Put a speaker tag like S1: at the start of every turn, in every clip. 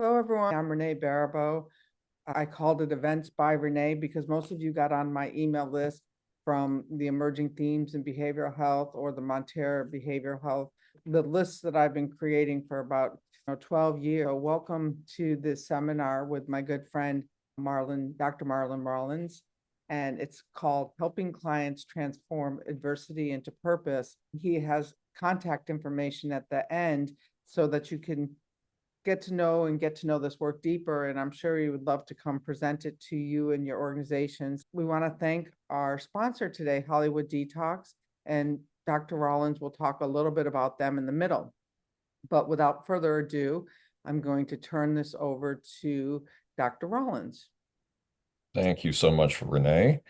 S1: Hello, everyone. I'm Renee Baribeau. I called it Events by Renee because most of you got on my email list from the Emerging Themes in Behavioral Health or the Monterey Behavioral Health, the lists that I've been creating for about 12 years. So welcome to this seminar with my good friend, Dr. Marlon Rollins. And it's called Helping Clients Transform Adversity into Purpose. He has contact information at the end so that you can get to know this work deeper. And I'm sure he would love to come present it to you and your organizations. We want to thank our sponsor today, Hollywood Detox, and Dr. Rollins will talk a little bit about them in the middle. But without further ado, I'm going to turn this over to Dr. Rollins.
S2: Thank you so much, Renee,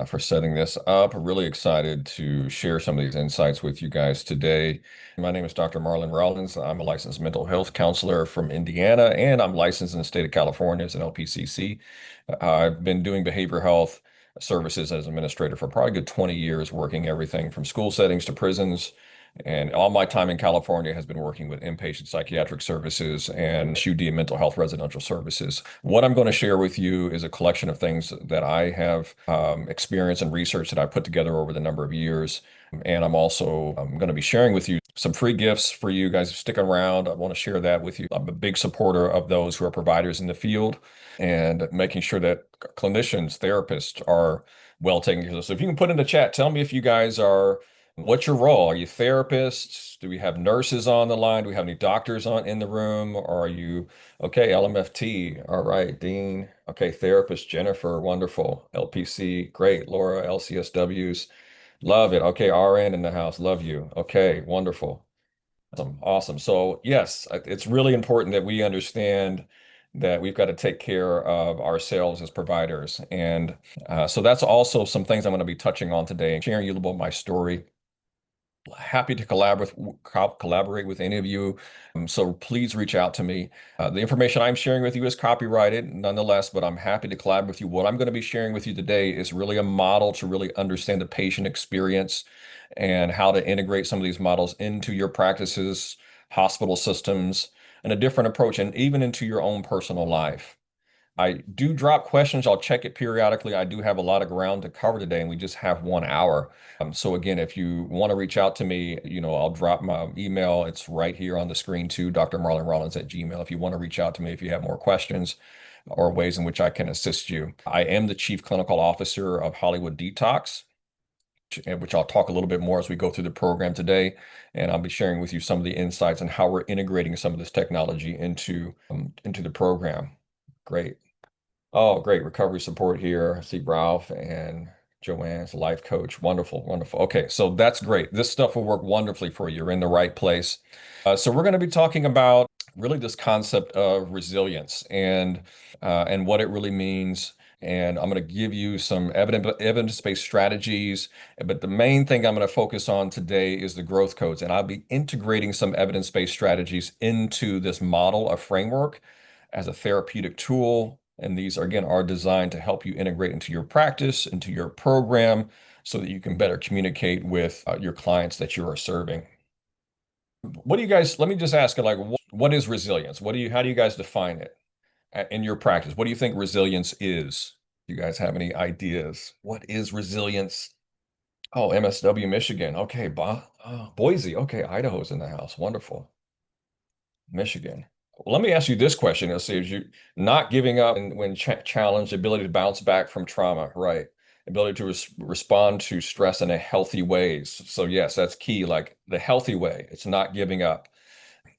S2: for setting this up. Really excited to share some of these insights with you guys today. My name is Dr. Marlon Rollins. I'm a licensed mental health counselor from Indiana, and I'm licensed in the state of California as an LPCC. I've been doing behavioral health services as administrator for probably a good 20 years, working everything from school settings to prisons. And all my time in California has been working with inpatient psychiatric services and SUD and mental health residential services. What I'm going to share with you is a collection of things that I have experienced and research that I put together over the number of years. And I'm going to be sharing with you some free gifts for you guys. Stick around. I want to share that with you. I'm a big supporter of those who are providers in the field and making sure that clinicians, therapists are well taken care of. So if you can put in the chat, tell me if you guys are. What's your role? Are you therapists? Do we have nurses on the line? Do we have any doctors in the room? Or are you okay? LMFT. All right, Dean. Okay, therapist Jennifer. Wonderful. LPC. Great. Laura. LCSWs. Love it. Okay, RN in the house. Love you. Okay, wonderful. Awesome. Awesome. So yes, it's really important that we understand that we've got to take care of ourselves as providers. And so that's also some things I'm going to be touching on today, sharing you a little bit of my story. Happy to collaborate with any of you. So please reach out to me. The information I'm sharing with you is copyrighted nonetheless, but I'm happy to collaborate with you. What I'm going to be sharing with you today is really a model to really understand the patient experience and how to integrate some of these models into your practices, hospital systems, and a different approach, and even into your own personal life. I do drop questions. I'll check it periodically. I do have a lot of ground to cover today, and we just have 1 hour. So again, if you want to reach out to me, I'll drop my email. It's right here on the screen too, drmarlonrollins@gmail. If you want to reach out to me, if you have more questions or ways in which I can assist you. I am the Chief Clinical Officer of Hollywood Detox, which I'll talk a little bit more as we go through the program today. And I'll be sharing with you some of the insights on how we're integrating some of this technology into the program. Great. Oh, great. Recovery support here. I see Ralph and Joanne's a life coach. Wonderful, wonderful. Okay, so that's great. This stuff will work wonderfully for you. You're in the right place. So we're going to be talking about really this concept of resilience and what it really means. And I'm going to give you some evidence-based strategies. But the main thing I'm going to focus on today is the growth codes. And I'll be integrating some evidence-based strategies into this model of framework as a therapeutic tool. And these, again, are designed to help you integrate into your practice, into your program, so that you can better communicate with your clients that you are serving. What do you guys, let me just ask you, like, what is resilience? How do you guys define it in your practice? What do you think resilience is? Do you guys have any ideas? What is resilience? Oh, MSW, Michigan. Okay, Boise. Okay, Idaho's in the house. Wonderful. Michigan. Well, let me ask you this question. Let's see, is you not giving up when challenged, ability to bounce back from trauma, right? Ability to respond to stress in a healthy way. So yes, that's key, like the healthy way. It's not giving up.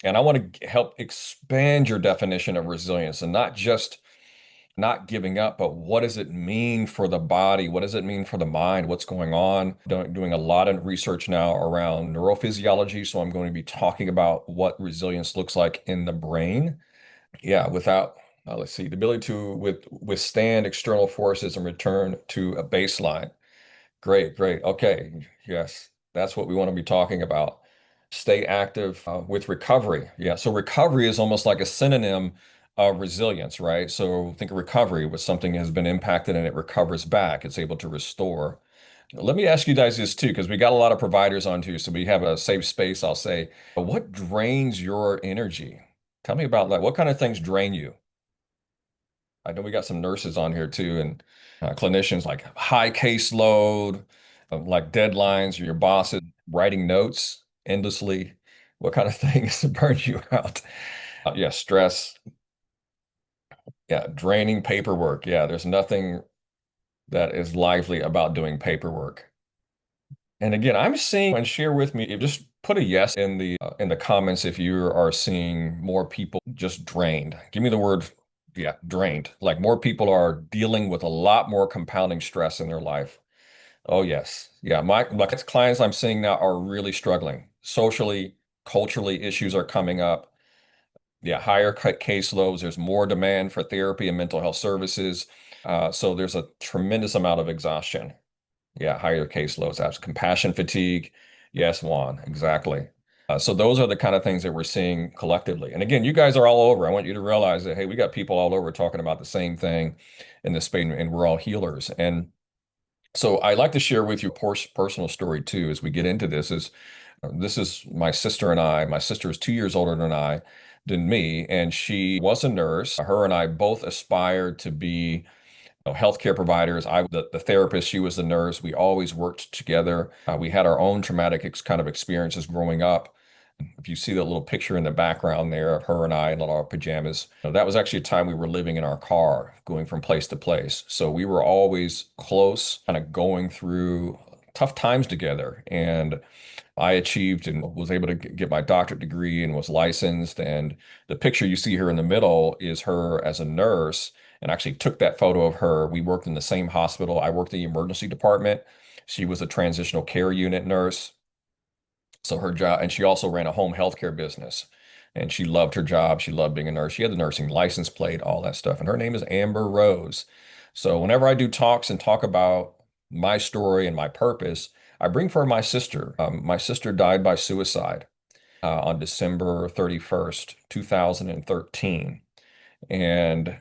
S2: And I want to help expand your definition of resilience and not just not giving up, but what does it mean for the body? What does it mean for the mind? What's going on? Doing a lot of research now around neurophysiology. So I'm going to be talking about what resilience looks like in the brain. Yeah, let's see, the ability to withstand external forces and return to a baseline. Great, great. Okay. Yes, that's what we want to be talking about. Stay active with recovery. Yeah. So recovery is almost like a synonym of resilience, right? So think of recovery with something has been impacted and it recovers back. It's able to restore. Let me ask you guys this too, because we got a lot of providers on too. So we have a safe space. I'll say, what drains your energy? Tell me about that. What kind of things drain you? I know we got some nurses on here too, and clinicians like high caseload, like deadlines, your boss is writing notes endlessly. What kind of things burn you out? Yeah, stress. Yeah, draining paperwork. Yeah, there's nothing that is lively about doing paperwork. And again, I'm seeing and share with me, just put a yes in the comments if you are seeing more people just drained. Give me the word, yeah, drained. Like more people are dealing with a lot more compounding stress in their life. Oh yes. Yeah, my clients I'm seeing now are really struggling. Socially, culturally, issues are coming up. Yeah, higher caseloads. There's more demand for therapy and mental health services. So there's a tremendous amount of exhaustion. Yeah, higher caseloads. That's compassion fatigue. Yes, Juan, exactly. So those are the kind of things that we're seeing collectively. And again, you guys are all over. I want you to realize that, hey, we got people all over talking about the same thing in this space, and we're all healers. And so I like to share with you a personal story too as we get into this. This is my sister and I. My sister is 2 years older than me, and she was a nurse. Her and I both aspired to be healthcare providers. The therapist, she was the nurse. We always worked together. We had our own traumatic kind of experiences growing up. If you see that little picture in the background there of her and I in our pajamas, that was actually a time we were living in our car, going from place to place. So we were always close, kind of going through tough times together. And I achieved and was able to get my doctorate degree and was licensed. And the picture you see here in the middle is her as a nurse. And I actually took that photo of her. We worked in the same hospital. I worked in the emergency department. She was a transitional care unit nurse. So her job, and she also ran a home healthcare business. And she loved her job. She loved being a nurse. She had the nursing license plate, all that stuff. And her name is Amber Rose. So whenever I do talks and talk about my story and my purpose, I bring for my sister. My sister died by suicide on December 31st, 2013. And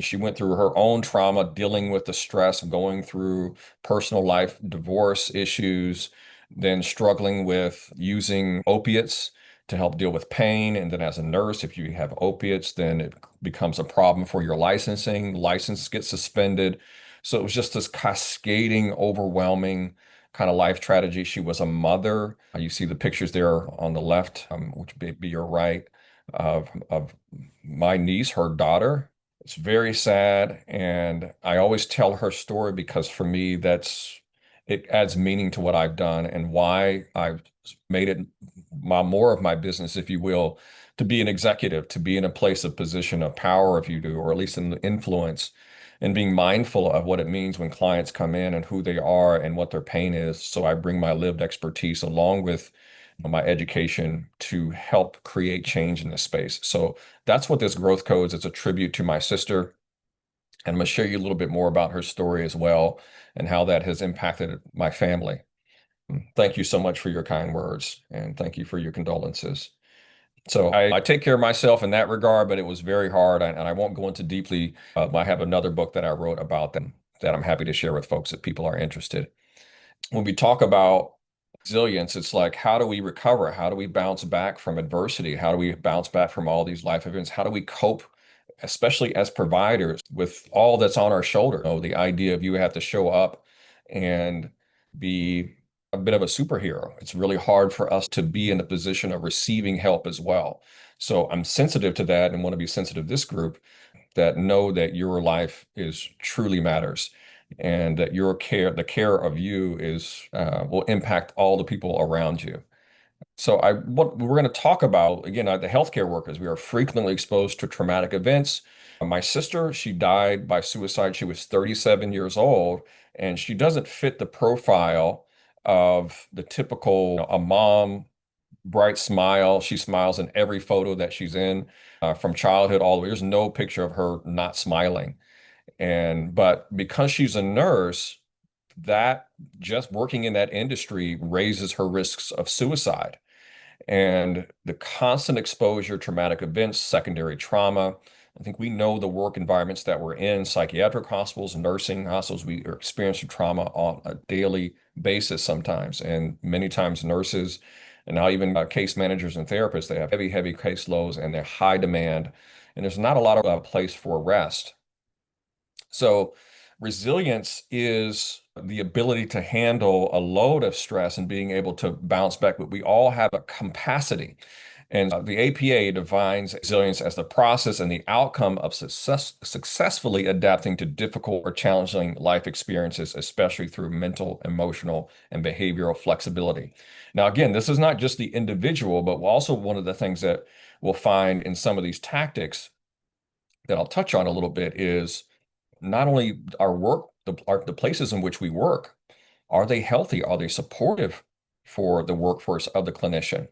S2: she went through her own trauma, dealing with the stress of going through personal life, divorce issues, then struggling with using opiates to help deal with pain. And then as a nurse, if you have opiates, then it becomes a problem for your licensing. License gets suspended. So it was just this cascading, overwhelming kind of life tragedy. She was a mother. You see the pictures there on the left, which would be your right, of my niece, her daughter. It's very sad, and I always tell her story because for me, it adds meaning to what I've done and why I've made it more of my business, if you will, to be an executive, to be in a place of position of power, if you do, or at least in the influence, and being mindful of what it means when clients come in and who they are and what their pain is. So I bring my lived expertise along with my education to help create change in this space. So that's what this growth code is. It's a tribute to my sister. And I'm going to share you a little bit more about her story as well and how that has impacted my family. Thank you so much for your kind words and thank you for your condolences. So I take care of myself in that regard, but it was very hard. And I won't go into deeply. I have another book that I wrote about them that I'm happy to share with folks if people are interested. When we talk about resilience, it's like, how do we recover? How do we bounce back from adversity? How do we bounce back from all these life events? How do we cope, especially as providers, with all that's on our shoulder? The idea of you have to show up and be a bit of a superhero. It's really hard for us to be in a position of receiving help as well. So I'm sensitive to that and want to be sensitive to this group that know that your life is truly matters and that the care of you is will impact all the people around you. So what we're going to talk about again, the healthcare workers, we are frequently exposed to traumatic events. My sister, she died by suicide. She was 37 years old, and she doesn't fit the profile of the typical a mom, bright smile. She smiles in every photo that she's in, from childhood all the way. There's no picture of her not smiling. But because she's a nurse, that just working in that industry raises her risks of suicide. And the constant exposure, traumatic events, secondary trauma. I think we know the work environments that we're in, psychiatric hospitals, nursing hospitals, we are experiencing trauma on a daily basis sometimes. And many times nurses And now even case managers and therapists, they have heavy, heavy case loads and they're high demand, and there's not a lot of place for rest. So resilience is the ability to handle a load of stress and being able to bounce back. But we all have a capacity. And the APA defines resilience as the process and the outcome of successfully adapting to difficult or challenging life experiences, especially through mental, emotional, and behavioral flexibility. Now, again, this is not just the individual, but also one of the things that we'll find in some of these tactics that I'll touch on a little bit is not only our work, the places in which we work, are they healthy? Are they supportive for the workforce of the clinician?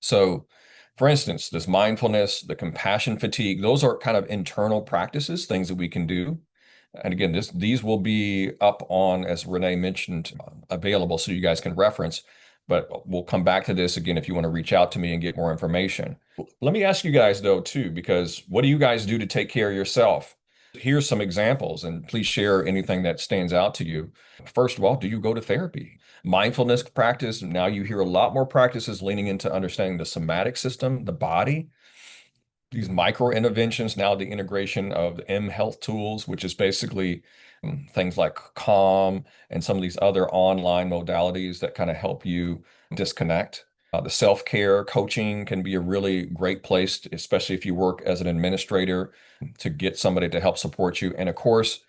S2: So, for instance, this mindfulness, the compassion fatigue, those are kind of internal practices, things that we can do. And again, these will be up on, as Renee mentioned, available so you guys can reference. But we'll come back to this again if you want to reach out to me and get more information. Let me ask you guys though, too, because what do you guys do to take care of yourself? Here's some examples, and please share anything that stands out to you. First of all, do you go to therapy? Mindfulness practice. Now you hear a lot more practices leaning into understanding the somatic system, the body, these micro interventions, now the integration of M health tools, which is basically things like Calm and some of these other online modalities that kind of help you disconnect. The self-care coaching can be a really great place, especially if you work as an administrator, to get somebody to help support you. And of course,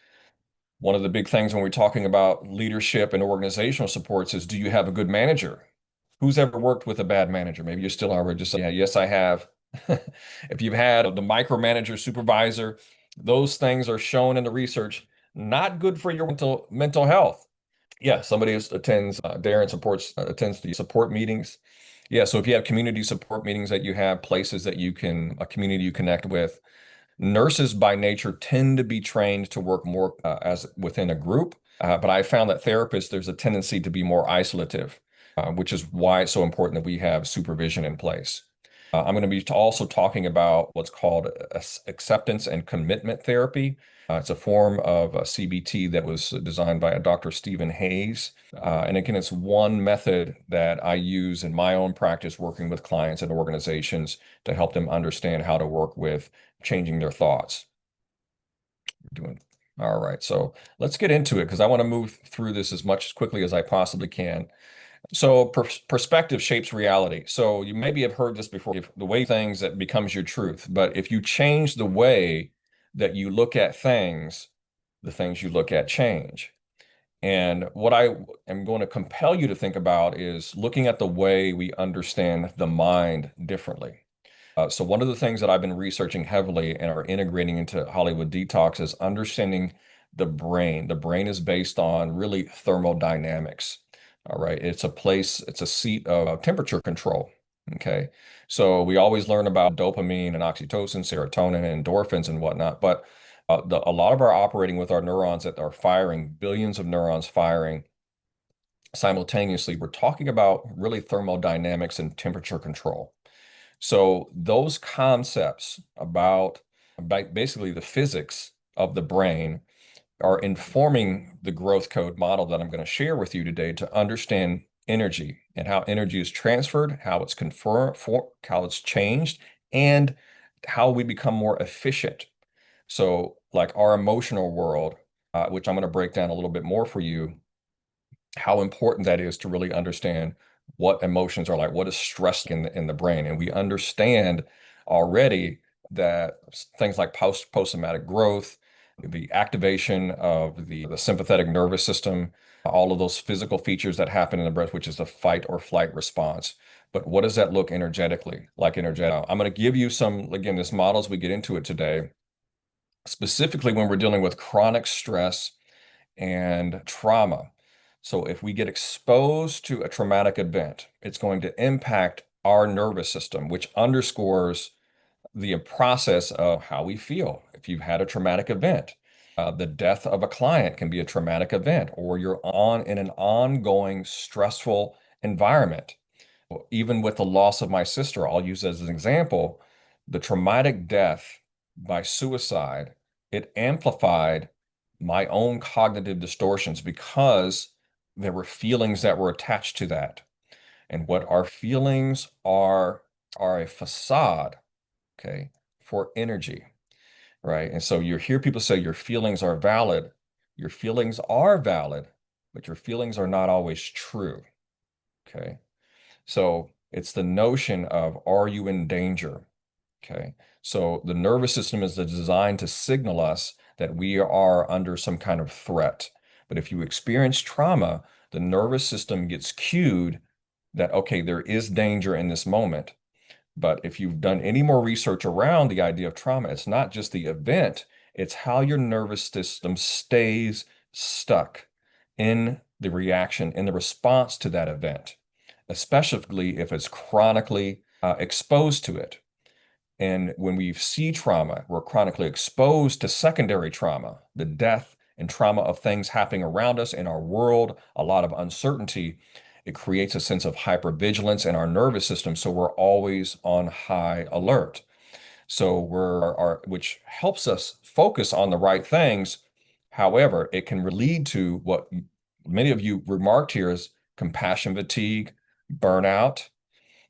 S2: one of the big things when we're talking about leadership and organizational supports is, do you have a good manager? Who's ever worked with a bad manager? Maybe you still are, but just say, yeah, yes, I have. If you've had the micromanager, supervisor, those things are shown in the research, not good for your mental health. Yeah, somebody attends, Darren supports, attends the support meetings. Yeah, so if you have community support meetings that you have, places that you can, a community you connect with, nurses by nature tend to be trained to work more as within a group, but I found that therapists, there's a tendency to be more isolative, which is why it's so important that we have supervision in place. I'm going to be also talking about what's called acceptance and commitment therapy. It's a form of CBT that was designed by a Dr. Stephen Hayes. And again, it's one method that I use in my own practice working with clients and organizations to help them understand how to work with changing their thoughts. Doing all right. So let's get into it because I want to move through this as much as quickly as I possibly can. So perspective shapes reality. So you maybe have heard this before, if the way things that becomes your truth. But if you change the way that you look at things, the things you look at change. And what I am going to compel you to think about is looking at the way we understand the mind differently. So one of the things that I've been researching heavily and are integrating into Hollywood Detox is understanding the brain. The brain is based on really thermodynamics. All right. It's a place, it's a seat of temperature control. Okay. So we always learn about dopamine and oxytocin, serotonin, and endorphins and whatnot. But a lot of our operating with our neurons that are firing, billions of neurons firing simultaneously, we're talking about really thermodynamics and temperature control. So those concepts about basically the physics of the brain are informing the growth code model that I'm going to share with you today to understand energy and how energy is transferred, how it's how it's changed, and how we become more efficient. So like our emotional world, which I'm going to break down a little bit more for you, how important that is to really understand what emotions are like, what is stress in the brain. And we understand already that things like post-traumatic growth, the activation of the sympathetic nervous system, all of those physical features that happen in the breath, which is the fight or flight response. But what does that look energetically like? Energetic. I'm going to give you some, again, this model as we get into it today, specifically when we're dealing with chronic stress and trauma. So if we get exposed to a traumatic event, it's going to impact our nervous system, which underscores the process of how we feel. If you've had a traumatic event, the death of a client can be a traumatic event, or you're on in an ongoing stressful environment. Even with the loss of my sister, I'll use as an example, the traumatic death by suicide, it amplified my own cognitive distortions because there were feelings that were attached to that. And what our feelings are a facade, okay, for energy, right? And so you hear people say your feelings are valid. Your feelings are valid, but your feelings are not always true, okay? So it's the notion of, are you in danger? Okay. So the nervous system is designed to signal us that we are under some kind of threat. But if you experience trauma, the nervous system gets cued that, okay, there is danger in this moment. But if you've done any more research around the idea of trauma, it's not just the event, it's how your nervous system stays stuck in the reaction, in the response to that event, especially if it's chronically exposed to it. And when we see trauma, we're chronically exposed to secondary trauma, the death and trauma of things happening around us in our world, a lot of uncertainty. It creates a sense of hypervigilance in our nervous system. So we're always on high alert. So which helps us focus on the right things. However, it can lead to what many of you remarked here is compassion fatigue, burnout,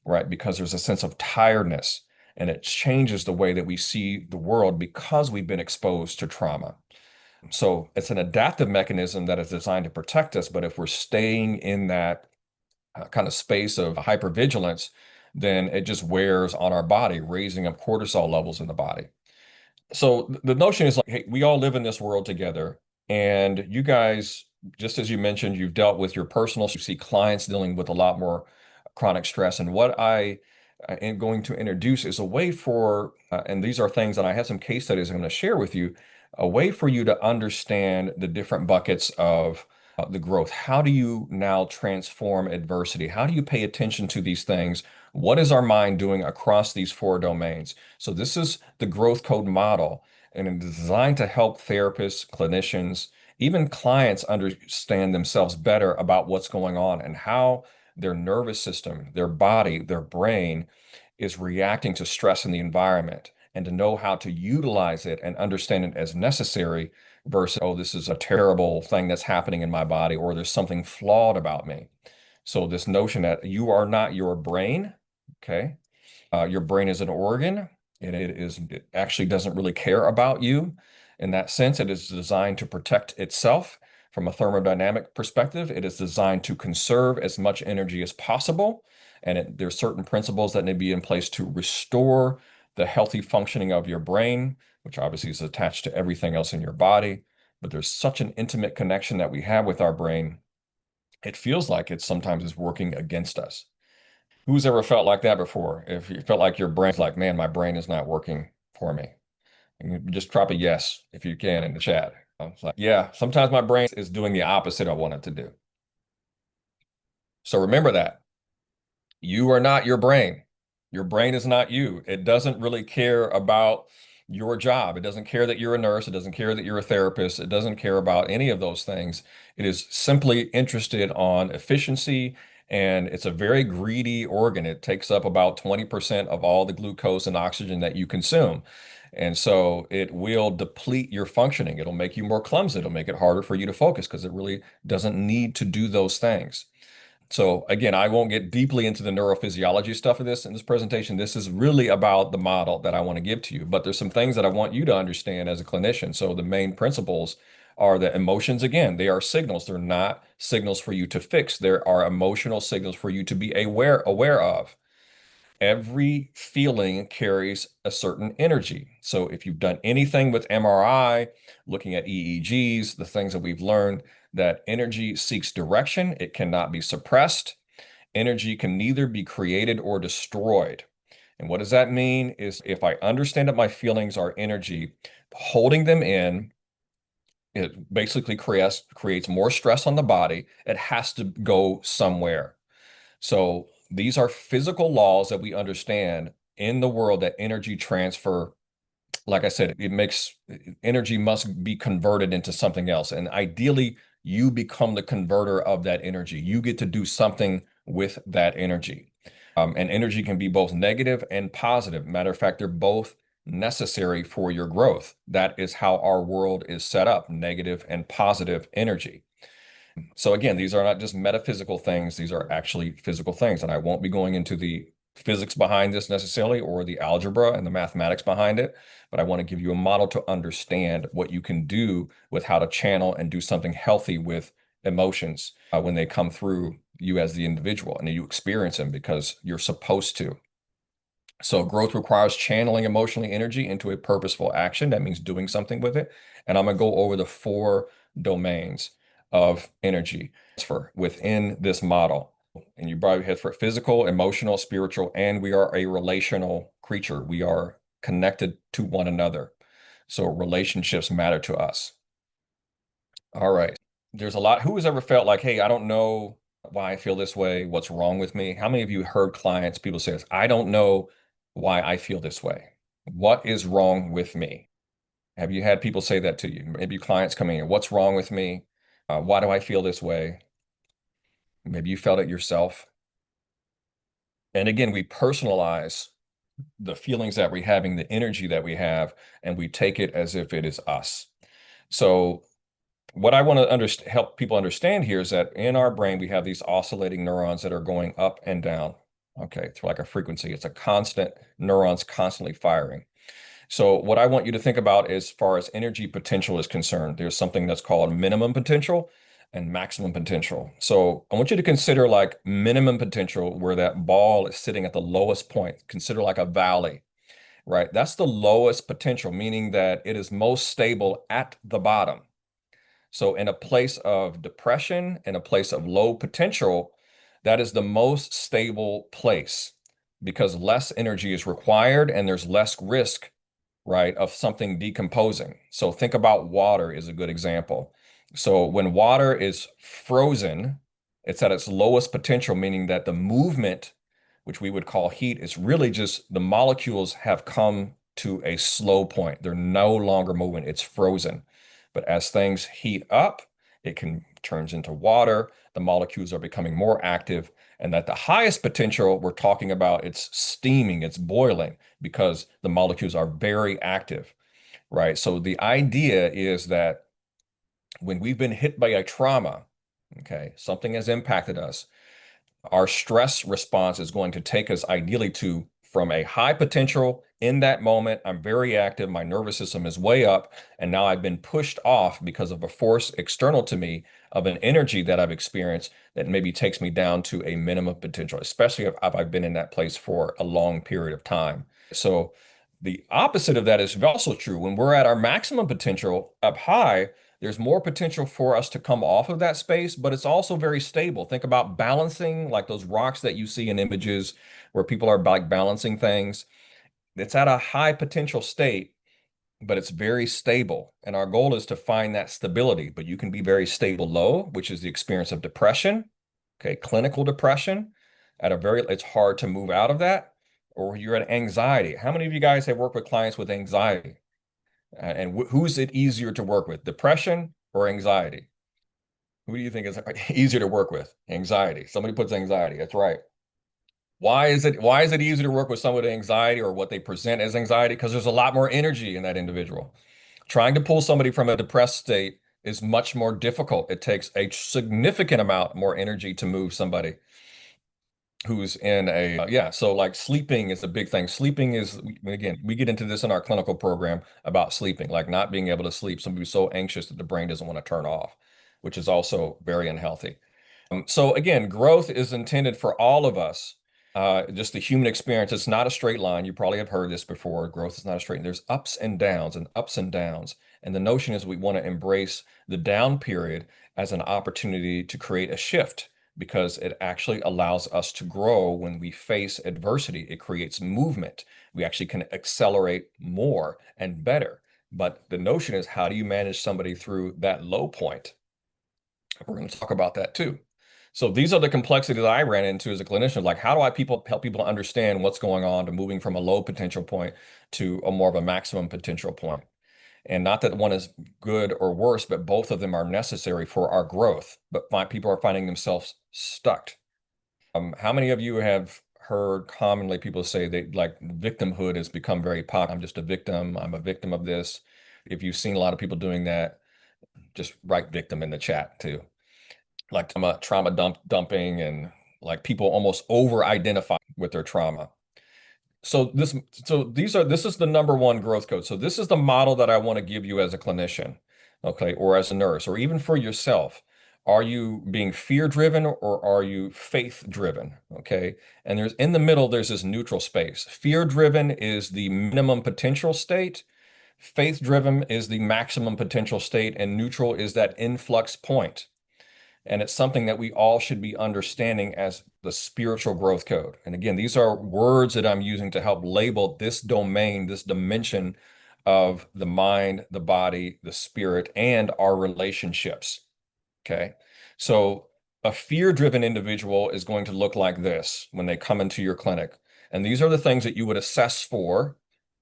S2: right? Because there's a sense of tiredness and it changes the way that we see the world because we've been exposed to trauma. So it's an adaptive mechanism that is designed to protect us. But if we're staying in that kind of space of hypervigilance, then it just wears on our body, raising up cortisol levels in the body. So the notion is like, hey, we all live in this world together. And you guys, just as you mentioned, you've dealt with your personal, you see clients dealing with a lot more chronic stress. And what I am going to introduce is a way for, and these are things that I have some case studies I'm going to share with you, a way for you to understand the different buckets of the growth. How do you now transform adversity? How do you pay attention to these things? What is our mind doing across these four domains? So this is the growth code model, and it's designed to help therapists, clinicians, even clients understand themselves better about what's going on and how their nervous system, their body, their brain is reacting to stress in the environment, and to know how to utilize it and understand it as necessary versus, oh, this is a terrible thing that's happening in my body, or there's something flawed about me. So this notion that you are not your brain, okay? Your brain is an organ, and it actually doesn't really care about you. In that sense, it is designed to protect itself from a thermodynamic perspective. It is designed to conserve as much energy as possible. And there's certain principles that need to be in place to restore the healthy functioning of your brain, which obviously is attached to everything else in your body. But there's such an intimate connection that we have with our brain. It feels like it sometimes is working against us. Who's ever felt like that before? If you felt like your brain's like, man, my brain is not working for me. And you just drop a yes if you can in the chat. It's like, yeah, sometimes my brain is doing the opposite I want it to do. So remember that. You are not your brain. Your brain is not you. It doesn't really care about your job. It doesn't care that you're a nurse. It doesn't care that you're a therapist. It doesn't care about any of those things. It is simply interested on efficiency, and it's a very greedy organ. It takes up about 20% of all the glucose and oxygen that you consume. And so it will deplete your functioning. It'll make you more clumsy. It'll make it harder for you to focus because it really doesn't need to do those things. So again, I won't get deeply into the neurophysiology stuff of this in this presentation. This is really about the model that I want to give to you. But there's some things that I want you to understand as a clinician. So the main principles are that emotions, again, they are signals. They're not signals for you to fix. There are emotional signals for you to be aware of. Every feeling carries a certain energy. So if you've done anything with MRI, looking at EEGs, the things that we've learned, that energy seeks direction, it cannot be suppressed. Energy can neither be created or destroyed. And what does that mean is if I understand that my feelings are energy, holding them in, it basically creates more stress on the body. It has to go somewhere. So these are physical laws that we understand in the world, that energy transfer, like I said, it makes energy must be converted into something else. And ideally, you become the converter of that energy. You get to do something with that energy. And energy can be both negative and positive. Matter of fact, they're both necessary for your growth. That is how our world is set up, negative and positive energy. So again, these are not just metaphysical things, these are actually physical things. And I won't be going into the physics behind this necessarily or the algebra and the mathematics behind it, but I want to give you a model to understand what you can do with how to channel and do something healthy with emotions when they come through you as the individual and you experience them because you're supposed to. So growth requires channeling emotionally energy into a purposeful action. That means doing something with it. And I'm going to go over the four domains of energy transfer within this model. And you probably hit for physical, emotional, spiritual, and we are a relational creature. We are connected to one another. So relationships matter to us. All right. There's a lot. Who has ever felt like, hey, I don't know why I feel this way? What's wrong with me? How many of you heard clients, people say this, I don't know why I feel this way? What is wrong with me? Have you had people say that to you? Maybe clients coming in, what's wrong with me? Why do I feel this way? Maybe you felt it yourself. And again, we personalize the feelings that we're having, the energy that we have, and we take it as if it is us. So what I want to help people understand here is that in our brain, we have these oscillating neurons that are going up and down. Okay, it's like a frequency. It's a constant, neurons constantly firing. So what I want you to think about as far as energy potential is concerned, there's something that's called minimum potential and maximum potential. So I want you to consider like minimum potential where that ball is sitting at the lowest point. Consider like a valley, right? That's the lowest potential, meaning that it is most stable at the bottom. So in a place of depression, in a place of low potential, that is the most stable place because less energy is required and there's less risk, right, of something decomposing. So think about water is a good example. So when water is frozen, it's at its lowest potential, meaning that the movement, which we would call heat, is really just the molecules have come to a slow point. They're no longer moving, it's frozen. But as things heat up, it can turns into water. The molecules are becoming more active. And at the highest potential, we're talking about it's steaming, it's boiling because the molecules are very active, right? So the idea is that when we've been hit by a trauma, okay, something has impacted us, our stress response is going to take us ideally to from a high potential in that moment. I'm very active. My nervous system is way up. And now I've been pushed off because of a force external to me of an energy that I've experienced that maybe takes me down to a minimum potential, especially if I've been in that place for a long period of time. So the opposite of that is also true. When we're at our maximum potential up high, there's more potential for us to come off of that space, but it's also very stable. Think about balancing, like those rocks that you see in images where people are like balancing things. It's at a high potential state, but it's very stable. And our goal is to find that stability, but you can be very stable low, which is the experience of depression, okay, clinical depression it's hard to move out of that, or you're at anxiety. How many of you guys have worked with clients with anxiety? And who's it easier to work with, depression or anxiety? Who do you think is easier to work with? Anxiety. Somebody puts anxiety. That's right. Why is it easier to work with someone with anxiety or what they present as anxiety? Because there's a lot more energy in that individual. Trying to pull somebody from a depressed state is much more difficult. It takes a significant amount more energy to move somebody who's in yeah, so like sleeping is a big thing. Sleeping is, again, we get into this in our clinical program about sleeping, like not being able to sleep. Somebody's so anxious that the brain doesn't want to turn off, which is also very unhealthy. So again, growth is intended for all of us. Just the human experience. It's not a straight line. You probably have heard this before. Growth is not a straight. There's ups and downs and ups and downs. And the notion is we want to embrace the down period as an opportunity to create a shift because it actually allows us to grow when we face adversity. It creates movement. We actually can accelerate more and better. But the notion is how do you manage somebody through that low point? We're going to talk about that too. So these are the complexities I ran into as a clinician. Like, how do I help people understand what's going on to moving from a low potential point to a more of a maximum potential point? And not that one is good or worse, but both of them are necessary for our growth. But people are finding themselves stuck. How many of you have heard commonly people say they like victimhood has become very popular? I'm just a victim. I'm a victim of this. If you've seen a lot of people doing that, just write victim in the chat too. like dumping, and like people almost over identify with their trauma. So this is the number one growth code. So this is the model that I want to give you as a clinician, okay, or as a nurse, or even for yourself. Are you being fear driven or are you faith driven? Okay. And there's in the middle, there's this neutral space. Fear driven is the minimum potential state. Faith driven is the maximum potential state, and neutral is that influx point. And it's something that we all should be understanding as the spiritual growth code. And again, these are words that I'm using to help label this domain, this dimension of the mind, the body, the spirit, and our relationships. Okay. So a fear-driven individual is going to look like this when they come into your clinic. And these are the things that you would assess for.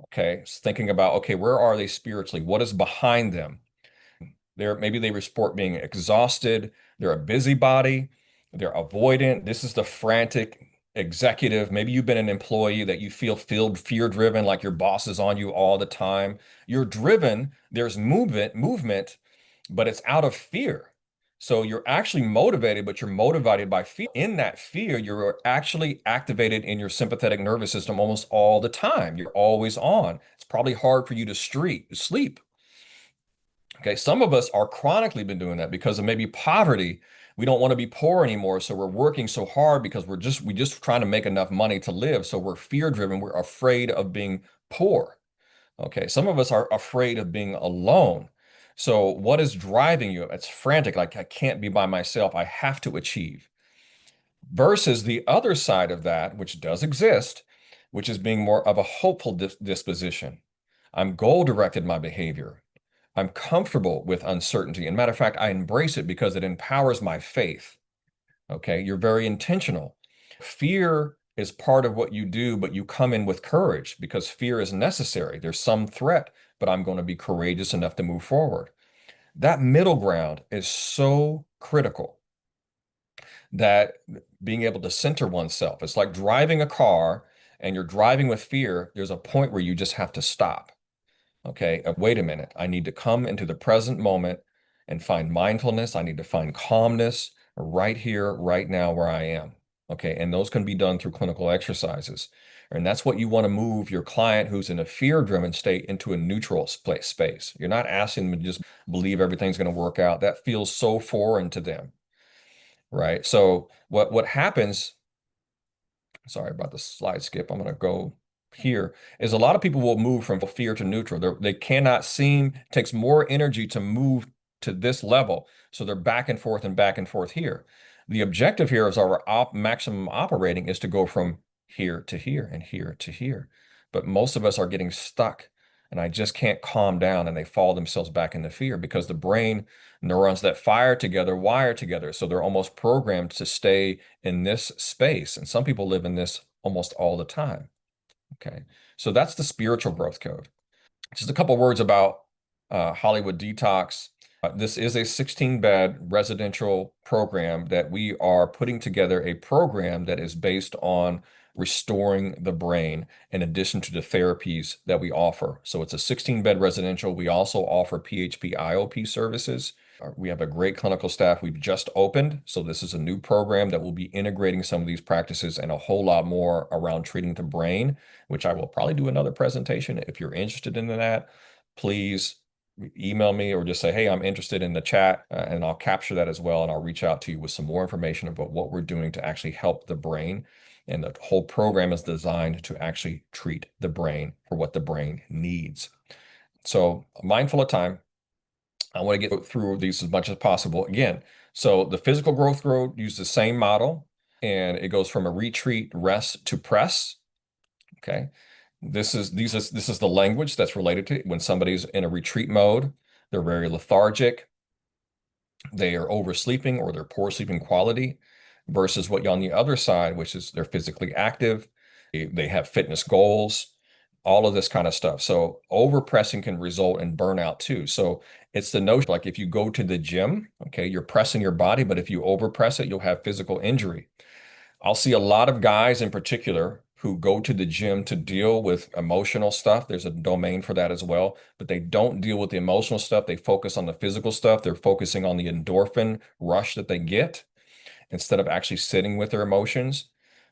S2: Okay. Thinking about, okay, where are they spiritually? What is behind them? Maybe they report being exhausted. They're a busybody. They're avoidant. This is the frantic executive. Maybe you've been an employee that you feel fear driven, like your boss is on you all the time. You're driven. There's movement, but it's out of fear. So you're actually motivated, but you're motivated by fear. In that fear, you're actually activated in your sympathetic nervous system almost all the time. You're always on. It's probably hard for you to sleep. Okay, some of us are chronically been doing that because of maybe poverty. We don't want to be poor anymore, so we're working so hard because we just trying to make enough money to live. So we're fear driven. We're afraid of being poor. Okay, some of us are afraid of being alone. So what is driving you? It's frantic, like I can't be by myself. I have to achieve. Versus the other side of that, which does exist, which is being more of a hopeful disposition. I'm goal directed my behavior. I'm comfortable with uncertainty. And matter of fact, I embrace it because it empowers my faith. Okay. You're very intentional. Fear is part of what you do, but you come in with courage because fear is necessary. There's some threat, but I'm going to be courageous enough to move forward. That middle ground is so critical, that being able to center oneself. It's like driving a car and you're driving with fear. There's a point where you just have to stop. Okay, wait a minute. I need to come into the present moment and find mindfulness. I need to find calmness right here, right now, where I am. Okay, and those can be done through clinical exercises. And that's what you want to move your client who's in a fear-driven state into a neutral space. You're not asking them to just believe everything's going to work out. That feels so foreign to them, right? So what happens, sorry about the slide skip, I'm going to go here, is a lot of people will move from fear to neutral. They cannot seem, it takes more energy to move to this level. So they're back and forth here. The objective here is our maximum operating is to go from here to here and here to here. But most of us are getting stuck and I just can't calm down, and they fall themselves back into fear because the brain neurons that fire together wire together. So they're almost programmed to stay in this space. And some people live in this almost all the time. Okay, so that's the spiritual growth code. Just a couple words about Hollywood Detox. This is a 16-bed residential program that we are putting together, a program that is based on restoring the brain in addition to the therapies that we offer. So it's a 16-bed residential. We also offer PHP IOP services. We have a great clinical staff. We've just opened. So this is a new program that will be integrating some of these practices and a whole lot more around treating the brain, which I will probably do another presentation. If you're interested in that, please email me or just say, hey, I'm interested in the chat, and I'll capture that as well. And I'll reach out to you with some more information about what we're doing to actually help the brain. And the whole program is designed to actually treat the brain for what the brain needs. So mindful of time. I want to get through these as much as possible. Again, so the physical growth code uses the same model, and it goes from a retreat, rest to press. Okay. This is the language that's related to it. When somebody's in a retreat mode, they're very lethargic, they are oversleeping, or they're poor sleeping quality, versus what on the other side, which is they're physically active, they have fitness goals, all of this kind of stuff. So overpressing can result in burnout too. So it's the notion, like if you go to the gym, okay, you're pressing your body, but if you overpress it, you'll have physical injury. I'll see a lot of guys in particular who go to the gym to deal with emotional stuff. There's a domain for that as well, but they don't deal with the emotional stuff. They focus on the physical stuff. They're focusing on the endorphin rush that they get instead of actually sitting with their emotions.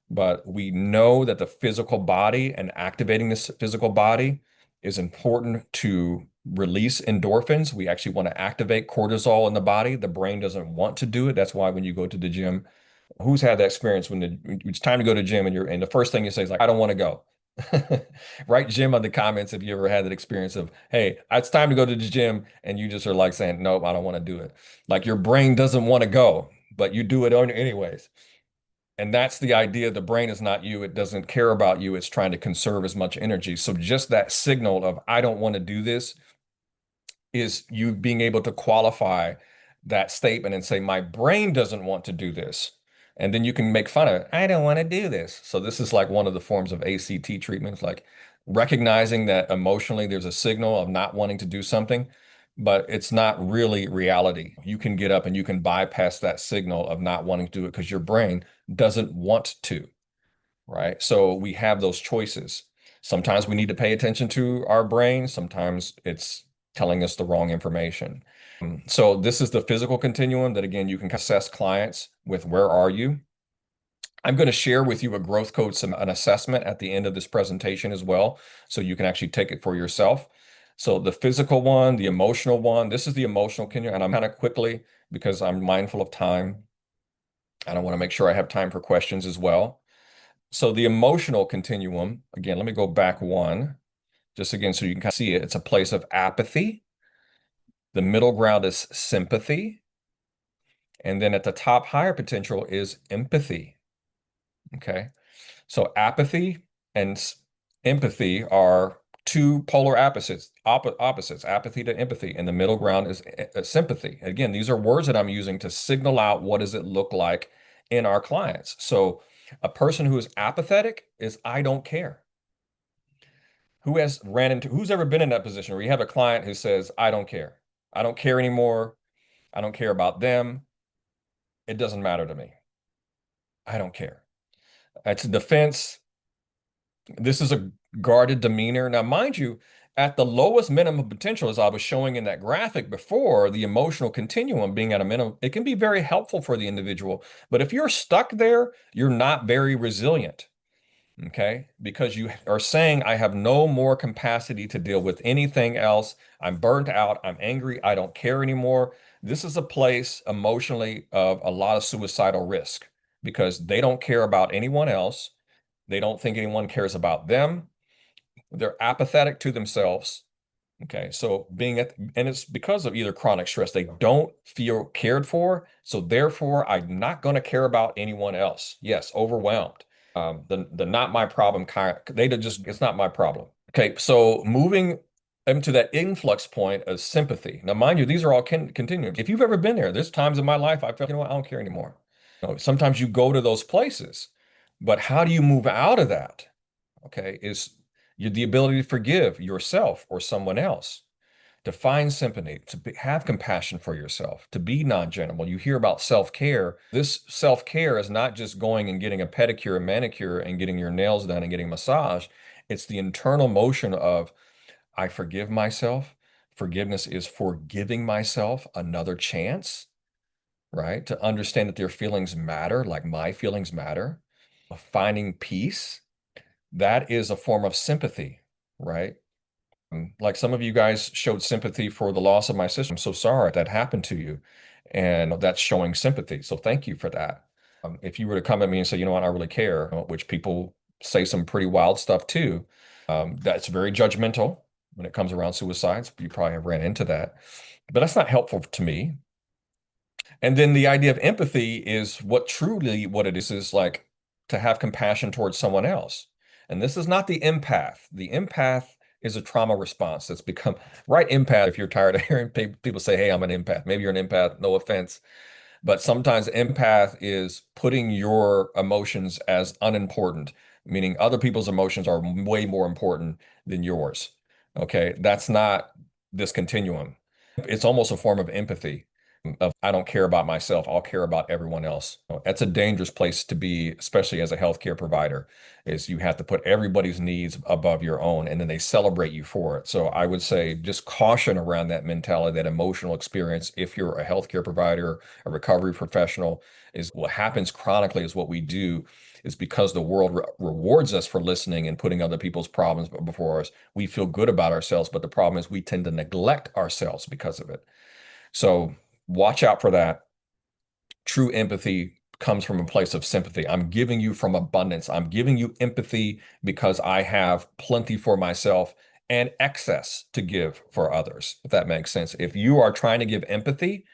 S2: But we know that the physical body and activating this physical body is important to release endorphins. We actually want to activate cortisol in the body. The brain doesn't want to do it. That's why when you go to the gym, who's had that experience when it's time to go to the gym and the first thing you say is like, I don't want to go. Write Jim on the comments if you ever had that experience of, hey, it's time to go to the gym, and you just are like saying, nope, I don't want to do it. Like your brain doesn't want to go, but you do it anyways. And that's the idea. The brain is not you. It doesn't care about you. It's trying to conserve as much energy. So just that signal of, I don't want to do this, is you being able to qualify that statement and say, my brain doesn't want to do this. And then you can make fun of it. I don't want to do this. So this is like one of the forms of ACT treatments, like recognizing that emotionally there's a signal of not wanting to do something, but it's not really reality. You can get up and you can bypass that signal of not wanting to do it because your brain doesn't want to, right? So we have those choices. Sometimes we need to pay attention to our brain. Sometimes it's telling us the wrong information. So this is the physical continuum that, again, you can assess clients with where are you. I'm going to share with you a growth coach, an assessment at the end of this presentation as well, so you can actually take it for yourself. So the physical one, the emotional one, this is the emotional continuum, and I'm kind of quickly, because I'm mindful of time, and I want to make sure I have time for questions as well. So the emotional continuum, again, let me go back one, just again, so you can kind of see it. It's a place of apathy. The middle ground is sympathy. And then at the top higher potential is empathy. Okay. So apathy and empathy are two polar opposites, apathy to empathy. And the middle ground is sympathy. Again, these are words that I'm using to signal out what does it look like in our clients. So a person who is apathetic is I don't care. Who's ever been in that position where you have a client who says, I don't care. I don't care anymore. I don't care about them. It doesn't matter to me. I don't care. It's a defense. This is a guarded demeanor. Now, mind you, at the lowest minimum potential, as I was showing in that graphic before, the emotional continuum being at a minimum, it can be very helpful for the individual. But if you're stuck there, you're not very resilient. Okay, because you are saying, I have no more capacity to deal with anything else. I'm burnt out. I'm angry. I don't care anymore. This is a place emotionally of a lot of suicidal risk because they don't care about anyone else. They don't think anyone cares about them. They're apathetic to themselves. Okay, so and it's because of either chronic stress, they don't feel cared for. So therefore, I'm not going to care about anyone else. Yes, overwhelmed. The not my problem kind, it's not my problem. Okay, so moving into that influx point of sympathy. Now, mind you, these are all continuums. If you've ever been there, there's times in my life I felt, you know what, I don't care anymore. Sometimes you go to those places, but how do you move out of that? Okay, is the ability to forgive yourself or someone else, to find sympathy, have compassion for yourself, to be non-judgmental. You hear about self-care. This self-care is not just going and getting a pedicure, a manicure, and getting your nails done and getting a massage. It's the internal motion of, I forgive myself. Forgiveness is forgiving myself another chance, right? To understand that their feelings matter, like my feelings matter. Finding peace, that is a form of sympathy, right? Like some of you guys showed sympathy for the loss of my sister. I'm so sorry that happened to you. And that's showing sympathy. So thank you for that. If you were to come at me and say, you know what, I really care, which people say some pretty wild stuff too, that's very judgmental when it comes around suicides. You probably have ran into that, but that's not helpful to me. And then the idea of empathy is what it is like to have compassion towards someone else. And this is not the empath. The empath is a trauma response that's become right empath. If you're tired of hearing people say, hey, I'm an empath, maybe you're an empath, no offense. But sometimes empath is putting your emotions as unimportant, meaning other people's emotions are way more important than yours. Okay, that's not this continuum. It's almost a form of empathy. of I don't care about myself, I'll care about everyone else. That's a dangerous place to be, especially as a healthcare provider, is you have to put everybody's needs above your own and then they celebrate you for it. So I would say just caution around that mentality, that emotional experience. If you're a healthcare provider, a recovery professional, is what happens chronically is what we do is because the world rewards us for listening and putting other people's problems before us. We feel good about ourselves, but the problem is we tend to neglect ourselves because of it. So watch out for that. True empathy comes from a place of sympathy. I'm giving you from abundance. I'm giving you empathy because I have plenty for myself and excess to give for others, if that makes sense. If you are trying to give empathy,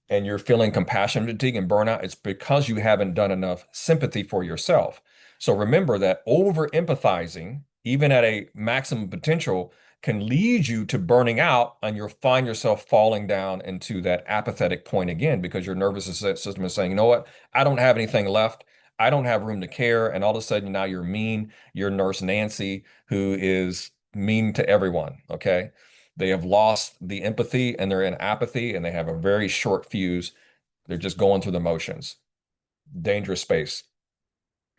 S2: and you're feeling compassion fatigue and burnout, it's because you haven't done enough sympathy for yourself. So remember that over empathizing, even at a maximum potential, can lead you to burning out, and you'll find yourself falling down into that apathetic point again because your nervous system is saying, you know what, I don't have anything left. I don't have room to care. And all of a sudden now you're mean. You're Nurse Nancy, who is mean to everyone. Okay. They have lost the empathy and they're in apathy and they have a very short fuse. They're just going through the motions. Dangerous space.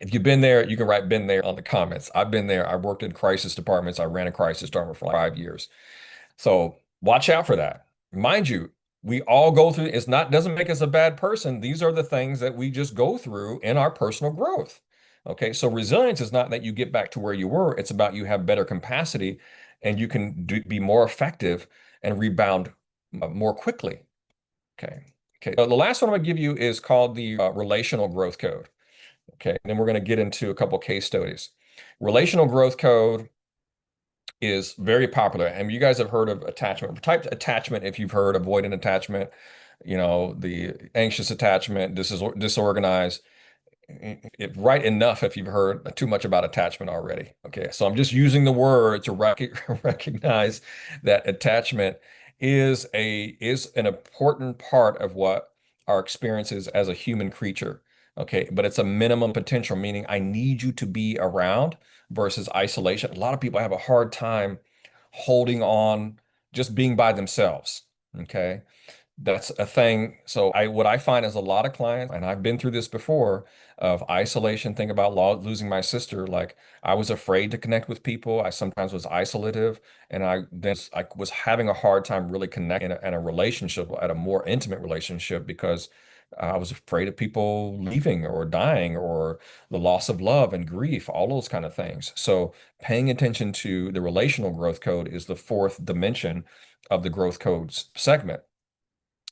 S2: If you've been there, you can write "been there" on the comments. I've been there. I worked in crisis departments. I ran a crisis department for 5 years. So watch out for that. Mind you, we all go through, it's not, doesn't make us a bad person. These are the things that we just go through in our personal growth. Okay. So resilience is not that you get back to where you were. It's about you have better capacity and you can be more effective and rebound more quickly. Okay. Okay. So the last one I'm going to give you is called the relational growth code. Okay. And then we're going to get into a couple case studies. Relational growth code is very popular. And you guys have heard of attachment. Type attachment if you've heard avoidant attachment, the anxious attachment, disorganized. If right enough if you've heard too much about attachment already. Okay, so I'm just using the word to recognize that attachment is an important part of what our experience is as a human creature. Okay, but it's a minimum potential, meaning I need you to be around versus isolation. A lot of people have a hard time holding on, just being by themselves. Okay, that's a thing. So what I find is a lot of clients, and I've been through this before, of isolation. Think about losing my sister. Like I was afraid to connect with people. I sometimes was isolative, and I was having a hard time really connecting in a relationship, at a more intimate relationship, because I was afraid of people leaving or dying or the loss of love and grief, all those kind of things. So paying attention to the relational growth code is the fourth dimension of the growth codes segment.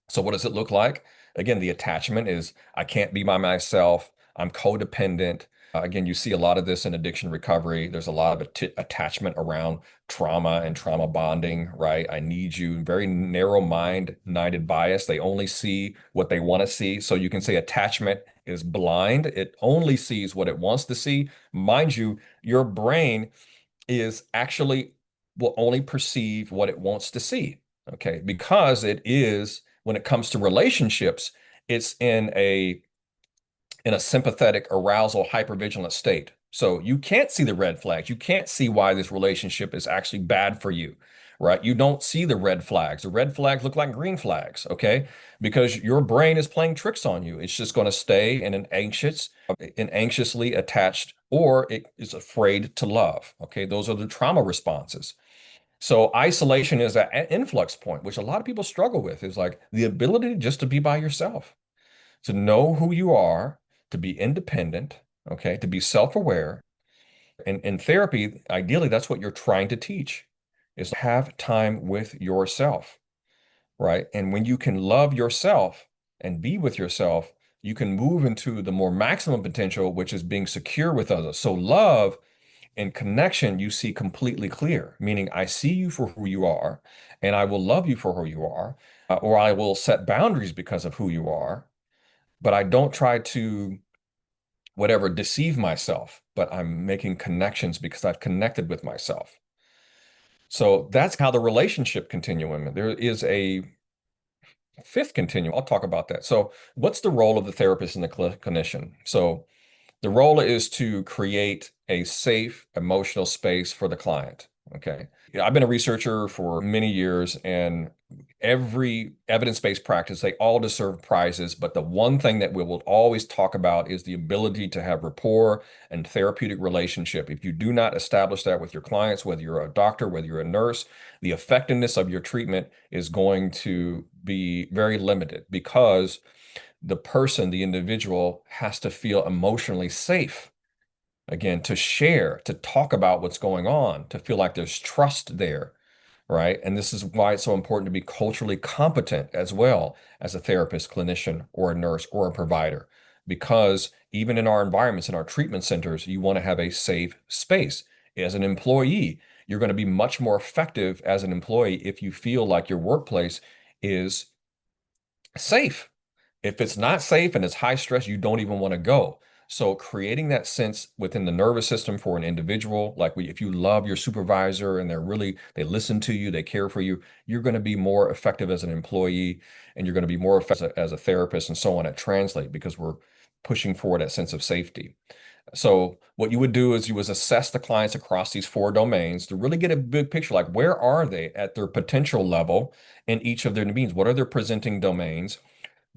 S2: So what does it look like? Again, the attachment is I can't be by myself. I'm codependent. Again, you see a lot of this in addiction recovery. There's a lot of attachment around trauma and trauma bonding, right? I need you. Very narrow minded bias. They only see what they want to see. So you can say attachment is blind. It only sees what it wants to see. Mind you, your brain is actually will only perceive what it wants to see. Okay. Because it is, when it comes to relationships, it's in a sympathetic arousal hypervigilant state. So you can't see the red flags. You can't see why this relationship is actually bad for you, right? You don't see the red flags. The red flags look like green flags, okay? Because your brain is playing tricks on you. It's just going to stay in an anxiously attached, or it is afraid to love. Okay, those are the trauma responses. So isolation is that influx point, which a lot of people struggle with, is like the ability just to be by yourself, to know who you are, to be independent, okay, to be self-aware. And in therapy, ideally, that's what you're trying to teach, is have time with yourself, right? And when you can love yourself and be with yourself, you can move into the more maximum potential, which is being secure with others. So love and connection, you see completely clear, meaning I see you for who you are, and I will love you for who you are, or I will set boundaries because of who you are, but I don't try to whatever deceive myself, but I'm making connections because I've connected with myself. So that's how the relationship continuum. There is a fifth continuum. I'll talk about that. So what's the role of the therapist and the clinician? So the role is to create a safe emotional space for the client. Okay. I've been a researcher for many years, and every evidence-based practice, they all deserve prizes. But the one thing that we will always talk about is the ability to have rapport and therapeutic relationship. If you do not establish that with your clients, whether you're a doctor, whether you're a nurse, the effectiveness of your treatment is going to be very limited because the person, the individual, has to feel emotionally safe, again, to share, to talk about what's going on, to feel like there's trust there, right? And this is why it's so important to be culturally competent as well as a therapist, clinician, or a nurse or a provider. Because even in our environments, in our treatment centers, you want to have a safe space. As an employee, you're going to be much more effective as an employee if you feel like your workplace is safe. If it's not safe and it's high stress, you don't even want to go. So creating that sense within the nervous system for an individual, like if you love your supervisor and they listen to you, they care for you, you're going to be more effective as an employee and you're going to be more effective as a therapist and so on at Translate because we're pushing for that sense of safety. So what you would do is you would assess the clients across these four domains to really get a big picture, like where are they at their potential level in each of their domains? What are their presenting domains?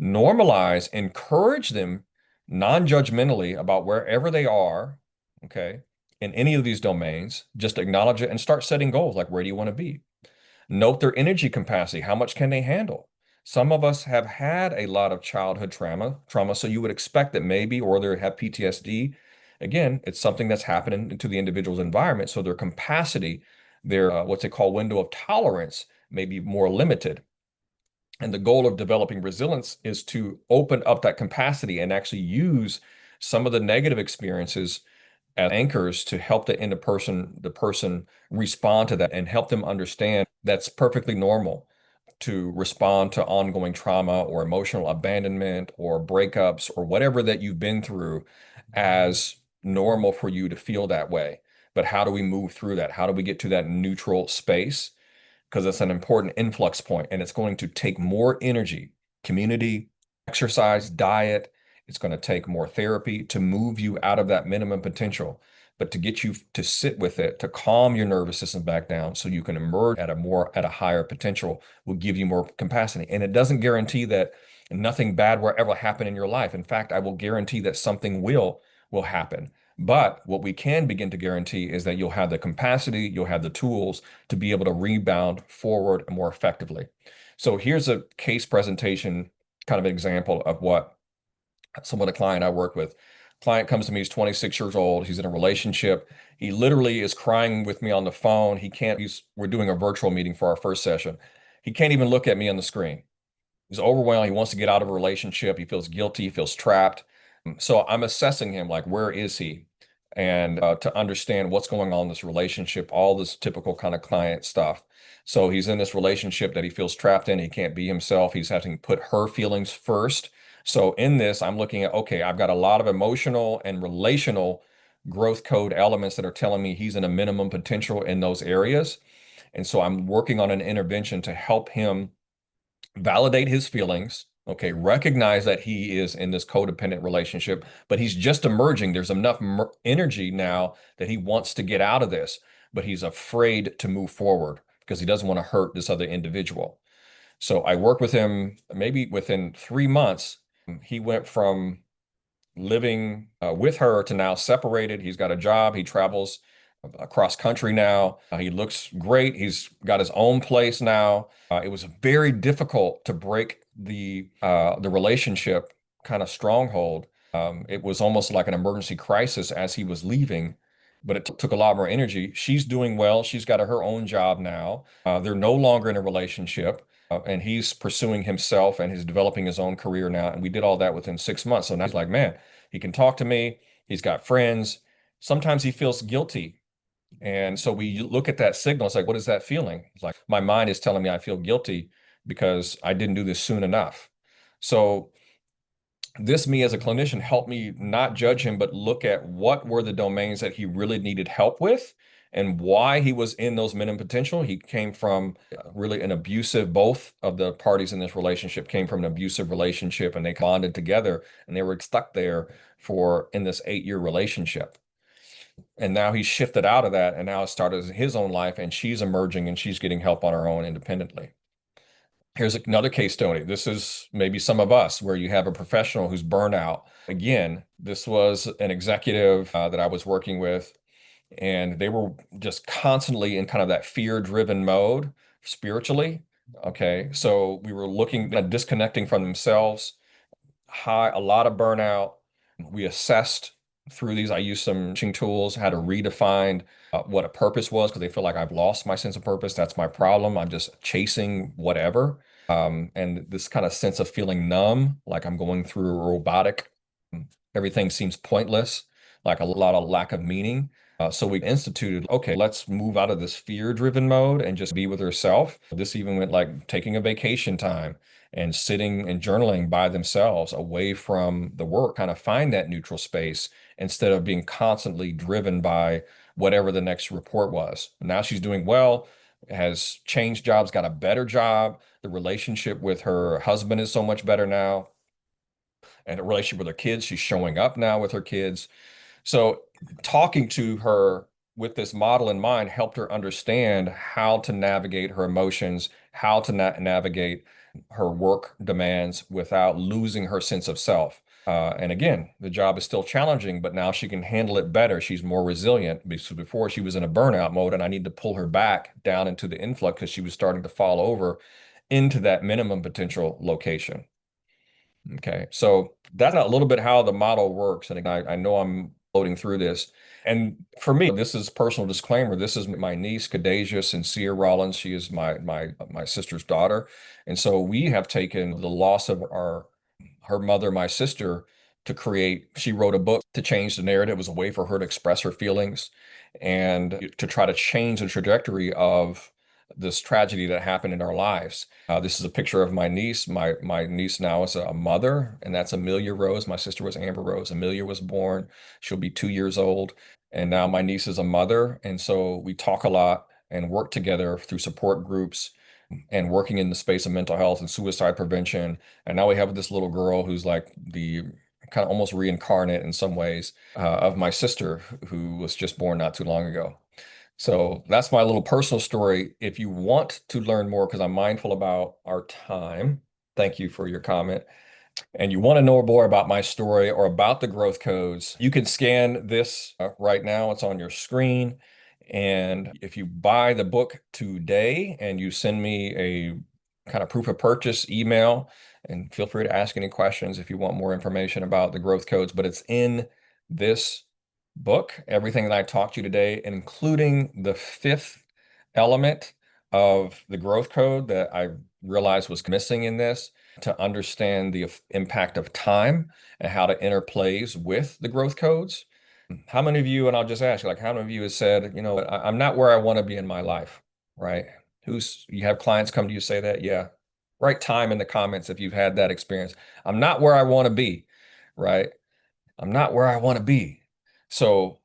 S2: Normalize, encourage them non-judgmentally about wherever they are, okay, in any of these domains. Just acknowledge it and start setting goals, like where do you want to be? Note their energy capacity. How much can they handle? Some of us have had a lot of childhood trauma, so you would expect that maybe, or they have PTSD. Again, it's something that's happening to the individual's environment, so their capacity, their what's they call window of tolerance may be more limited. And the goal of developing resilience is to open up that capacity and actually use some of the negative experiences as anchors to help the person respond to that and help them understand that's perfectly normal to respond to ongoing trauma or emotional abandonment or breakups or whatever that you've been through as normal for you to feel that way. But how do we move through that? How do we get to that neutral space? Because it's an important influx point and it's going to take more energy, community, exercise, diet. It's going to take more therapy to move you out of that minimum potential, but to get you to sit with it, to calm your nervous system back down so you can emerge at a higher potential will give you more capacity. And it doesn't guarantee that nothing bad will ever happen in your life. In fact, I will guarantee that something will happen. But what we can begin to guarantee is that you'll have the capacity, you'll have the tools to be able to rebound forward more effectively. So here's a case presentation, kind of an example of what some of the client I work with. Client comes to me, he's 26 years old, he's in a relationship. He literally is crying with me on the phone. We're doing a virtual meeting for our first session. He can't even look at me on the screen. He's overwhelmed. He wants to get out of a relationship. He feels guilty. He feels trapped. So I'm assessing him, like, where is he? And to understand what's going on in this relationship, all this typical kind of client stuff. So he's in this relationship that he feels trapped in. He can't be himself. He's having to put her feelings first. So in this, I'm looking at, okay, I've got a lot of emotional and relational growth code elements that are telling me he's in a minimum potential in those areas. And so I'm working on an intervention to help him validate his feelings, okay, recognize that he is in this codependent relationship, but he's just emerging. There's enough energy now that he wants to get out of this, but he's afraid to move forward because he doesn't want to hurt this other individual. So I work with him maybe within 3 months. He went from living with her to now separated. He's got a job. He travels across country now. He looks great. He's got his own place now. It was very difficult to break the relationship kind of stronghold. It was almost like an emergency crisis as he was leaving, but it took a lot more energy. She's doing well. She's got her own job now. They're no longer in a relationship. And he's pursuing himself and he's developing his own career now. And we did all that within 6 months. So now he's like, man, he can talk to me. He's got friends. Sometimes he feels guilty. And so we look at that signal. It's like, what is that feeling? It's like, my mind is telling me I feel guilty because I didn't do this soon enough. So this, me as a clinician, helped me not judge him, but look at what were the domains that he really needed help with and why he was in those minimum potential. He came from really an abusive, both of the parties in this relationship came from an abusive relationship and they bonded together and they were stuck there in this 8-year relationship. And now he's shifted out of that and now started his own life and she's emerging and she's getting help on her own independently. Here's another case study. This is maybe some of us where you have a professional who's burned out. Again, this was an executive that I was working with, and they were just constantly in kind of that fear-driven mode spiritually. Okay, so we were looking at disconnecting from themselves, a lot of burnout. We assessed through these. I used some coaching tools, how to redefine what a purpose was because they feel like I've lost my sense of purpose. That's my problem. I'm just chasing whatever. And this kind of sense of feeling numb, like I'm going through a robotic, everything seems pointless, like a lot of lack of meaning. So we instituted, okay, let's move out of this fear-driven mode and just be with herself. This even went like taking a vacation time and sitting and journaling by themselves away from the work, kind of find that neutral space instead of being constantly driven by whatever the next report was. Now she's doing well, has changed jobs, got a better job. The relationship with her husband is so much better now. And the relationship with her kids, she's showing up now with her kids. So talking to her with this model in mind helped her understand how to navigate her emotions, how to navigate her work demands without losing her sense of self. And again, the job is still challenging, but now she can handle it better. She's more resilient because before she was in a burnout mode, and I need to pull her back down into the influx because she was starting to fall over into that minimum potential location. Okay, so that's a little bit how the model works. And again, I know I'm floating through this. And for me, this is personal disclaimer. This is my niece, Kadasia Sincere Rollins. She is my sister's daughter. And so we have taken the loss of her mother, my sister, to create, she wrote a book to change the narrative. It was a way for her to express her feelings and to try to change the trajectory of this tragedy that happened in our lives. This is a picture of my niece. My niece now is a mother, and that's Amelia Rose. My sister was Amber Rose. Amelia was born. She'll be 2 years old. And now my niece is a mother. And so we talk a lot and work together through support groups and working in the space of mental health and suicide prevention. And now we have this little girl who's like the kind of almost reincarnate in some ways of my sister who was just born not too long ago. So that's my little personal story. If you want to learn more, because I'm mindful about our time, thank you for your comment. And you want to know more about my story or about the growth codes, you can scan this right now. It's on your screen. And if you buy the book today and you send me a kind of proof of purchase email, and feel free to ask any questions if you want more information about the growth codes, but it's in this book, everything that I talked to you today, including the fifth element of the growth code that I realized was missing in this to understand the impact of time and how it interplays with the growth codes. How many of you, and I'll just ask you, like, how many of you have said, you know, I'm not where I want to be in my life, right? You have clients come to you say that? Yeah. Write time in the comments if you've had that experience. I'm not where I want to be, right? I'm not where I want to be. So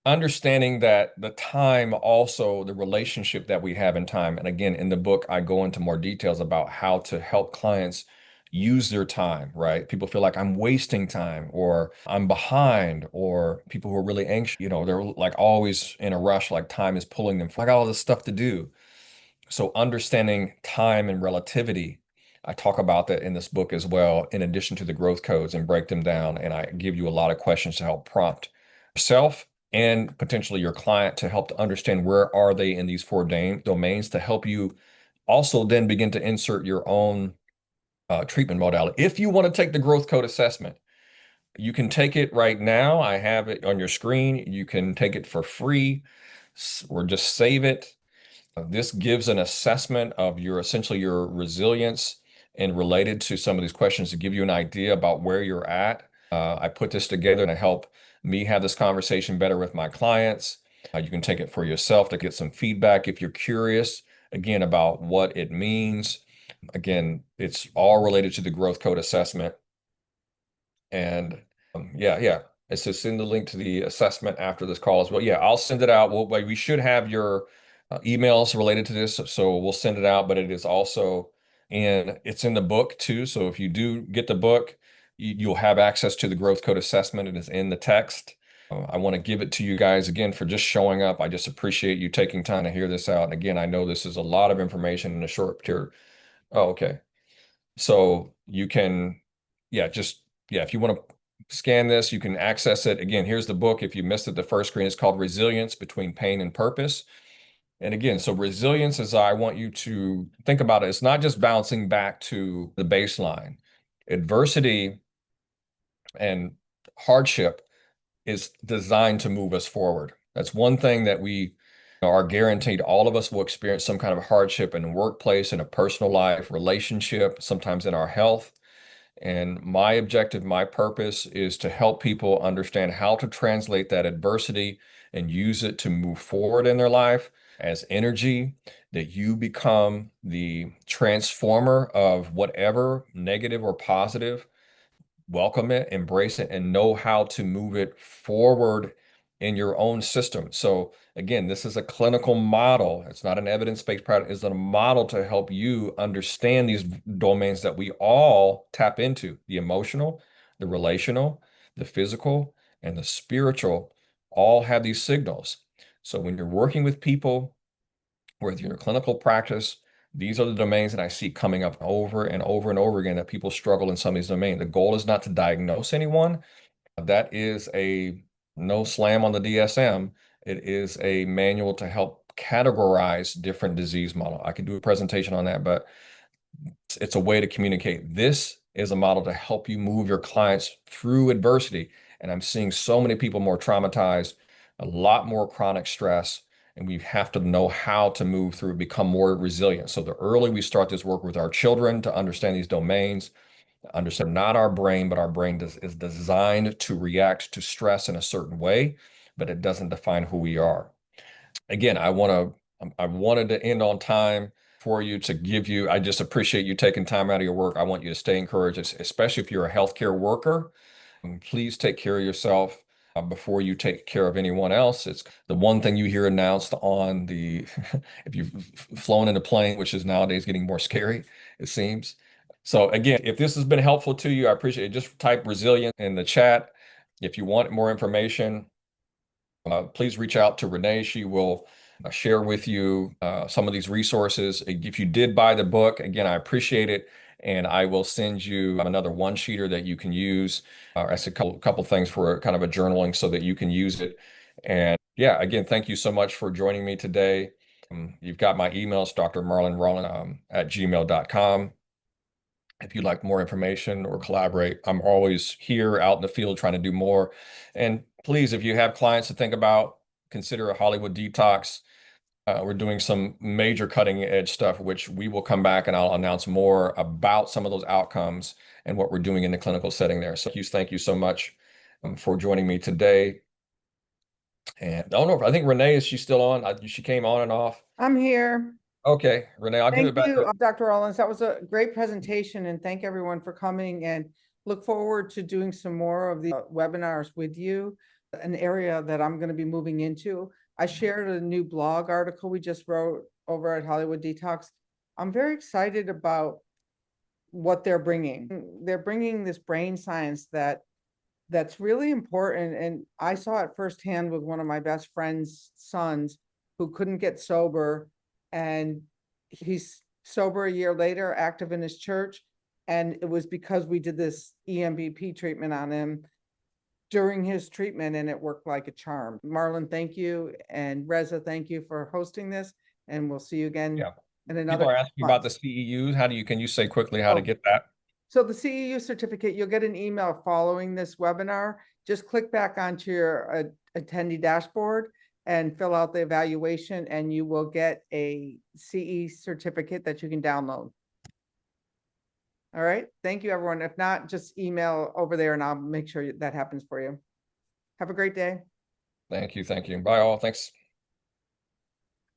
S2: understanding that the time also the relationship that we have in time, and again in the book I go into more details about how to help clients use their time, right? People feel like I'm wasting time or I'm behind, or people who are really anxious, you know, they're like always in a rush, like time is pulling them, I got all this stuff to do. So understanding time and relativity, I talk about that in this book as well, in addition to the growth codes, and break them down. And I give you a lot of questions to help prompt yourself and potentially your client to help to understand where are they in these four domains to help you also then begin to insert your own treatment modality. If you want to take the growth code assessment, you can take it right now. I have it on your screen. You can take it for free or just save it. This gives an assessment of your essentially your resilience and related to some of these questions to give you an idea about where you're at. I put this together to help me have this conversation better with my clients. You can take it for yourself to get some feedback if you're curious, again, about what it means. Again, it's all related to the growth code assessment. And yeah. It's just send the link to the assessment after this call as well. Yeah, I'll send it out. We should have your emails related to this, so we'll send it out. But it is also it's in the book too. So if you do get the book, you'll have access to the growth code assessment. It is in the text. I want to give it to you guys again for just showing up. I just appreciate you taking time to hear this out. And again, I know this is a lot of information in a short period Oh, okay. So you can, yeah, if you want to scan this, you can access it. Again, here's the book. If you missed it, the first screen is called Resilience Between Pain and Purpose. And again, so resilience is, I want you to think about it. It's not just bouncing back to the baseline. Adversity and hardship is designed to move us forward. That's one thing that we are guaranteed. All of us will experience some kind of hardship in the workplace, in a personal life, relationship, sometimes in our health. And my objective, my purpose is to help people understand how to translate that adversity and use it to move forward in their life as energy, that you become the transformer of whatever negative or positive, welcome it, embrace it, and know how to move it forward in your own system. So again, this is a clinical model. It's not an evidence-based product. It's a model to help you understand these domains that we all tap into: the emotional, the relational, the physical, and the spiritual all have these signals. So when you're working with people, with your clinical practice, these are the domains that I see coming up over and over and over again, that people struggle in some of these domains. The goal is not to diagnose anyone. That is a no slam on the DSM. It is a manual to help categorize different disease model. I could do a presentation on that, but it's a way to communicate. This is a model to help you move your clients through adversity. And I'm seeing so many people more traumatized, a lot more chronic stress, and we have to know how to move through, become more resilient. So the early we start this work with our children to understand these domains, understand not our brain, but our brain is designed to react to stress in a certain way, but it doesn't define who we are. Again, I wanted to end on time for you, to give you, I just appreciate you taking time out of your work. I want you to stay encouraged, especially if you're a healthcare worker. Please take care of yourself before you take care of anyone else. It's the one thing you hear announced on the, if you've flown in a plane, which is nowadays getting more scary, it seems. So again, if this has been helpful to you, I appreciate it. Just type resilient in the chat. If you want more information, please reach out to Renee. She will share with you some of these resources. If you did buy the book, again, I appreciate it. And I will send you another one-sheeter that you can use as a couple things for kind of a journaling so that you can use it. And yeah, again, thank you so much for joining me today. You've got my emails, drmarlonrollins at gmail.com. If you'd like more information or collaborate, I'm always here out in the field trying to do more. And please, if you have clients to think about, consider a Hollywood Detox. We're doing some major cutting edge stuff, which we will come back and I'll announce more about some of those outcomes and what we're doing in the clinical setting there. So thank you so much for joining me today. And I don't know if, I think Renee, is she still on? She came on and off.
S1: I'm here.
S2: Okay, Renee, I'll give it
S1: Thank
S2: back
S1: you,
S2: to.
S1: Dr. Rollins. That was a great presentation, and thank everyone for coming, and look forward to doing some more of the webinars with you, an area that I'm going to be moving into. I shared a new blog article we just wrote over at Hollywood Detox. I'm very excited about what they're bringing. They're bringing this brain science that's really important. And I saw it firsthand with one of my best friend's sons who couldn't get sober. And he's sober a year later, active in his church. And it was because we did this EMBP treatment on him during his treatment, and it worked like a charm. Marlon, thank you. And Reza, thank you for hosting this. And we'll see you again
S2: Yeah.
S1: in another
S2: People are asking about
S1: month.
S2: the CEUs. Can you say quickly how to
S1: Oh,
S2: get that?
S1: so the CEU certificate, you'll get an email following this webinar. Just click back onto your attendee dashboard and fill out the evaluation, and you will get a CE certificate that you can download. All right. Thank you, everyone. If not, just email over there and I'll make sure that happens for you. Have a great day.
S2: Thank you. Thank you. Bye all. Thanks.